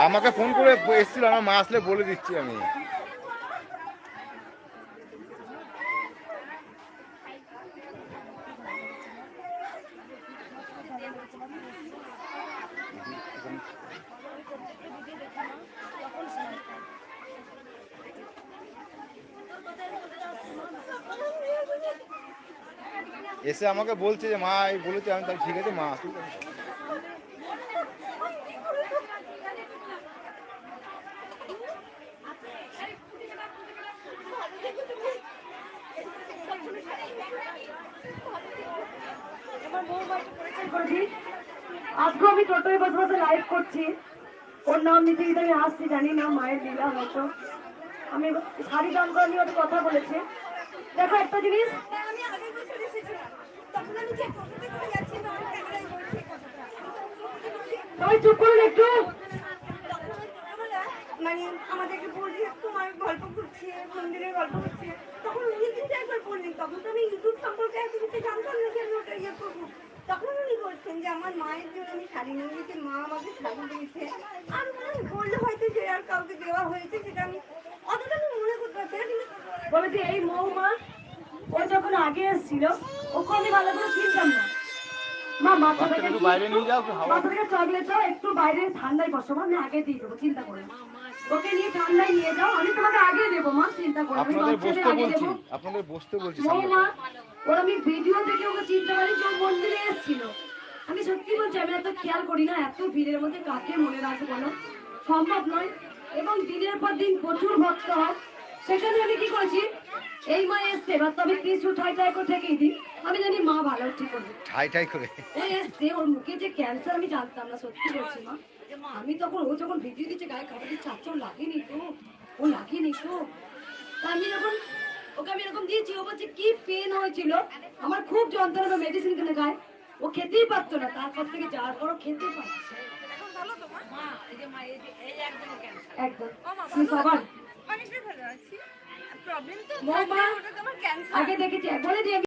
আমাকে ফোন করে এসেছিল, আমার মা আসলে বলে দিচ্ছি আমি। এসে আমাকে বলছে যে মা এই বলেছে, আমি তাহলে ঠিক আছে মা আসুক। আজকে আমি টোটোয় বসে বসে লাইভ করছি, ওর নাম নিতে গিয়ে আমি আসছি, জানি না মায়ের লীলা হয়তো। আমি শাড়ি দাম করা নিয়ে ওর কথা বলেছি। দেখো একটা জিনিস, সবাই চুপ করুন একটু। মানে আমাদেরকে বলছি তোমার গল্প করছে, মন্দিরের গল্প করছে, তখন উনি কিন্তু একবার বললেন, তখন তো আমি ইউটিউব সম্পর্কে এত কিছু জানতাম না যে আমি ওটা ইয়ে করবো। তখন উনি বলছেন যে আমার মায়ের জন্য আমি শাড়ি নিয়ে গেছি, মা আমাকে শাড়ি দিয়েছে। আর বললে হয়তো যে আর কাউকে দেওয়া হয়েছে, সেটা আমি অতটা আমি মনে করতে পারছি না। কিন্তু বলেছি এই মৌমা, ও যখন আগে এসেছিল ওকে আমি ভালো করে চিনতাম না। মা মাথা থেকে বাইরে নিয়ে যাও, মাথা থেকে চকলেট দাও, একটু বাইরে ঠান্ডায় বসো, আমি আগে দিয়ে দেবো, চিন্তা করো না। ওকে নিয়ে ঠান্ডায় নিয়ে যাও, আমি তোমাকে আগে দেবো মা, চিন্তা করো না। আপনাদের বসতে বলছি, আপনাদের বসতে বলছি। মৌমা, ওর আমি ভিডিও দেখে ওকে চিনতে পারি যে ও মন্দিরে এসেছিল। আমি সত্যি বলছি, আমি এত খেয়াল করি না, এত ভিড়ের মধ্যে কাকে মনে রাখবো বলো, সম্ভব নয়। এবং দিনের পর দিন প্রচুর ভক্ত হয়, সেখানে আমি কি করেছি, এই মা এসছে এবার তবে কিছু ঠাই ঠাই করে ঠেকেই দিই, আমি জানি মা ভালো ঠিক করবে। ঠাই ঠাই করে ও এসছে, ওর মুখে যে ক্যান্সার আমি জানতাম না, সত্যি বলছি মা। আমি তখন ও যখন ভিডিও দিচ্ছে গায়ে কাটা দিচ্ছে, আচ্ছা ও লাগেনি তো, ও লাগেনি তো। তা আমি যখন ওকে আমি এরকম দিয়েছি, ও বলছে কি পেন হয়েছিল, আমার খুব যন্ত্রণা, মেডিসিন কিনে খায়, ও খেতেই পারতো না, তারপর থেকে যাওয়ার পরও খেতে পারছে একদম। তুমি সবার অনেকটাই ভালো আছি। প্রবলেম তো আগে দেখেছি বলে দিয়ে